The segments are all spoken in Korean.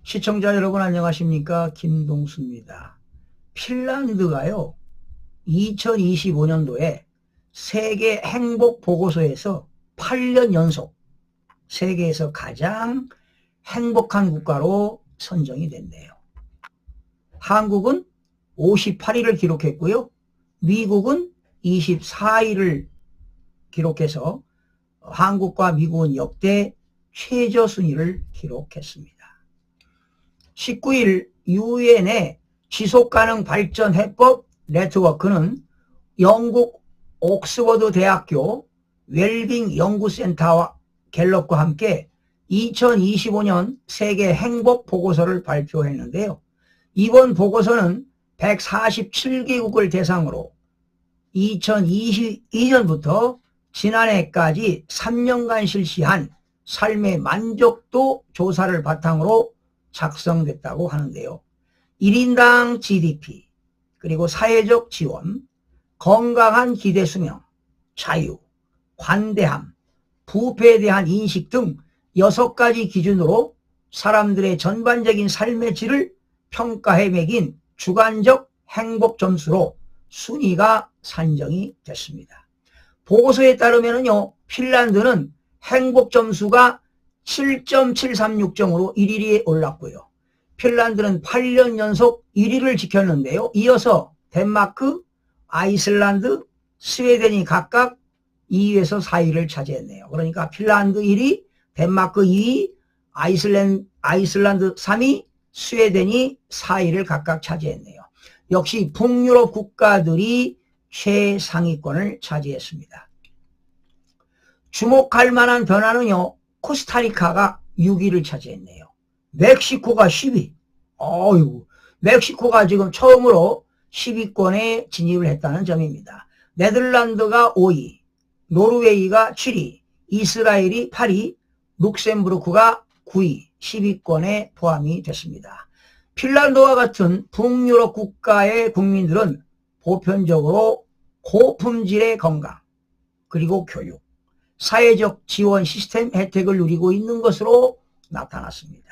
시청자 여러분 안녕하십니까? 김동수입니다. 핀란드가요, 2025년도에 세계 행복 보고서에서 8년 연속 세계에서 가장 행복한 국가로 선정이 됐네요. 한국은 58위를 기록했고요. 미국은 24위를 기록해서 한국과 미국은 역대 최저 순위를 기록했습니다. 19일 유엔의 지속가능 발전 해법 네트워크는 영국 옥스퍼드 대학교 웰빙 연구센터와 갤럽과 함께 2025년 세계 행복 보고서를 발표했는데요. 이번 보고서는 147개국을 대상으로 2022년부터 지난해까지 3년간 실시한 삶의 만족도 조사를 바탕으로 작성됐다고 하는데요. 1인당 GDP, 그리고 사회적 지원, 건강한 기대 수명, 자유, 관대함, 부패에 대한 인식 등 6가지 기준으로 사람들의 전반적인 삶의 질을 평가해 매긴 주관적 행복 점수로 순위가 산정이 됐습니다. 보고서에 따르면요, 핀란드는 행복 점수가 7.736점으로 1위에 올랐고요. 핀란드는 8년 연속 1위를 지켰는데요. 이어서 덴마크, 아이슬란드, 스웨덴이 각각 2위에서 4위를 차지했네요. 그러니까 핀란드 1위, 덴마크 2위, 아이슬란드 3위, 스웨덴이 4위를 각각 차지했네요. 역시 북유럽 국가들이 최상위권을 차지했습니다. 주목할 만한 변화는요, 코스타리카가 6위를 차지했네요. 멕시코가 10위. 멕시코가 지금 처음으로 10위권에 진입을 했다는 점입니다. 네덜란드가 5위, 노르웨이가 7위, 이스라엘이 8위, 룩셈부르크가 9위, 10위권에 포함이 됐습니다. 핀란드와 같은 북유럽 국가의 국민들은 보편적으로 고품질의 건강, 그리고 교육, 사회적 지원 시스템 혜택을 누리고 있는 것으로 나타났습니다.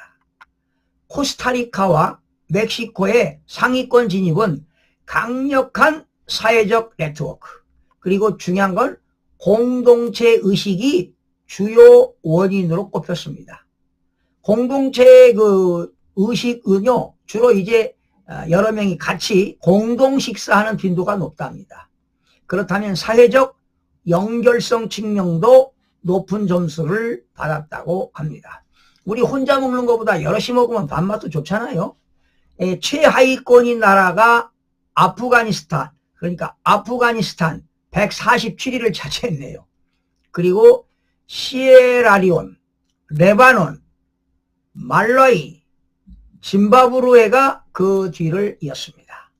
코스타리카와 멕시코의 상위권 진입은 강력한 사회적 네트워크, 그리고 중요한 건 공동체 의식이 주요 원인으로 꼽혔습니다. 공동체 의식은요, 주로 이제 여러 명이 같이 공동 식사하는 빈도가 높답니다. 그렇다면 사회적 연결성 측면도 높은 점수를 받았다고 합니다. 우리 혼자 먹는 것보다 여럿이 먹으면 밥맛도 좋잖아요. 최하위권인 나라가 아프가니스탄, 그러니까 아프가니스탄 147위를 차지했네요. 그리고 시에라리온, 레바논, 말라위, 짐바브루에가 그 뒤를 이었습니다.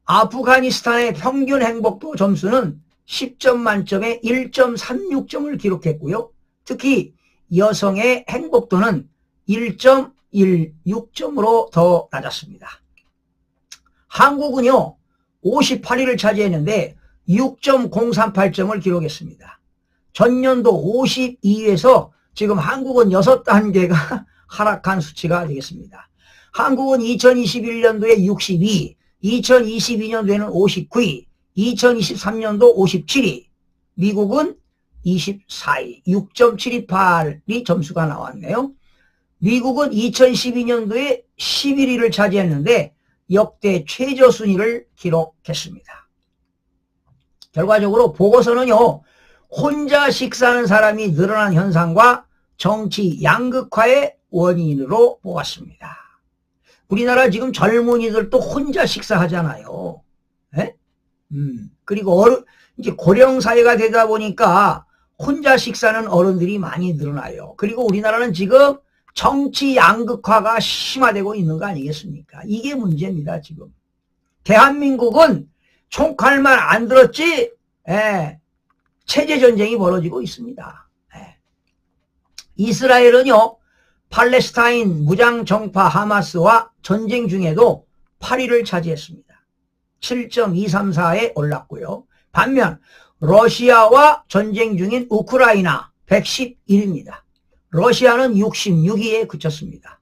아프가니스탄의 평균 행복도 점수는 10점 만점에 1.36점을 기록했고요. 특히 여성의 행복도는 1.16점으로 더 낮았습니다. 한국은요, 58위를 차지했는데 6.038점을 기록했습니다. 전년도 52위에서 지금 한국은 6단계가 하락한 수치가 되겠습니다. 한국은 2021년도에 62위, 2022년도에는 59위, 2023년도 57위, 미국은 24위, 6.728이 점수가 나왔네요. 미국은 2012년도에 11위를 차지했는데 역대 최저 순위를 기록했습니다. 결과적으로 보고서는요, 혼자 식사하는 사람이 늘어난 현상과 정치 양극화의 원인으로 보았습니다. 우리나라 지금 젊은이들도 혼자 식사하잖아요. 네? 그리고 이제 고령 사회가 되다 보니까 혼자 식사하는 어른들이 많이 늘어나요. 그리고 우리나라는 지금 정치 양극화가 심화되고 있는 거 아니겠습니까? 이게 문제입니다, 지금. 대한민국은 총칼만 안 들었지, 체제전쟁이 벌어지고 있습니다. 이스라엘은요, 팔레스타인 무장정파 하마스와 전쟁 중에도 8위를 차지했습니다. 7.234에 올랐고요. 반면 러시아와 전쟁 중인 우크라이나 111위입니다. 러시아는 66위에 그쳤습니다.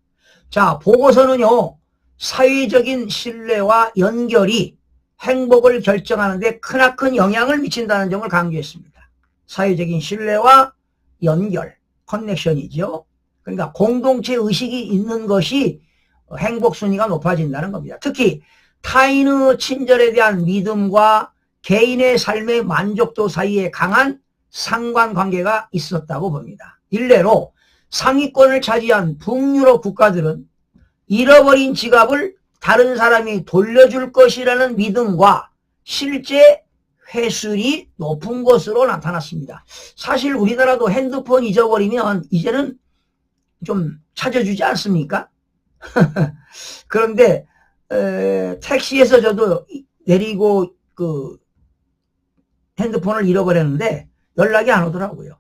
자, 보고서는요, 사회적인 신뢰와 연결이 행복을 결정하는 데 크나큰 영향을 미친다는 점을 강조했습니다. 사회적인 신뢰와 연결, 커넥션이죠. 그러니까 공동체 의식이 있는 것이 행복 순위가 높아진다는 겁니다. 특히 타인의 친절에 대한 믿음과 개인의 삶의 만족도 사이에 강한 상관관계가 있었다고 봅니다. 일례로 상위권을 차지한 북유럽 국가들은 잃어버린 지갑을 다른 사람이 돌려줄 것이라는 믿음과 실제 회수율이 높은 것으로 나타났습니다. 사실 우리나라도 핸드폰 잊어버리면 이제는 좀 찾아주지 않습니까? 그런데 택시에서 저도 내리고 그 핸드폰을 잃어버렸는데 연락이 안 오더라고요.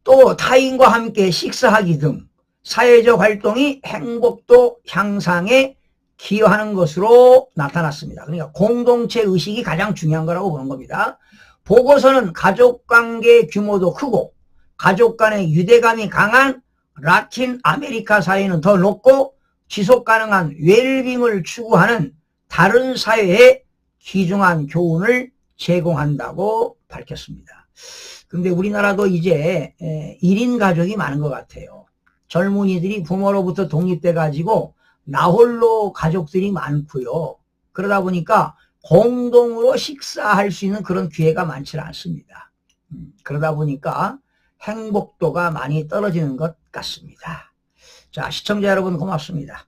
또 타인과 함께 식사하기 등 사회적 활동이 행복도 향상에 기여하는 것으로 나타났습니다. 그러니까 공동체 의식이 가장 중요한 거라고 보는 겁니다. 보고서는 가족관계 규모도 크고 가족 간의 유대감이 강한 라틴 아메리카 사회는 더 높고 지속 가능한 웰빙을 추구하는 다른 사회에 귀중한 교훈을 제공한다고 밝혔습니다. 근데 우리나라도 이제 1인 가족이 많은 것 같아요. 젊은이들이 부모로부터 독립돼 가지고 나홀로 가족들이 많고요. 그러다 보니까 공동으로 식사할 수 있는 그런 기회가 많지 않습니다. 그러다 보니까 행복도가 많이 떨어지는 것 같습니다. 자, 시청자 여러분 고맙습니다.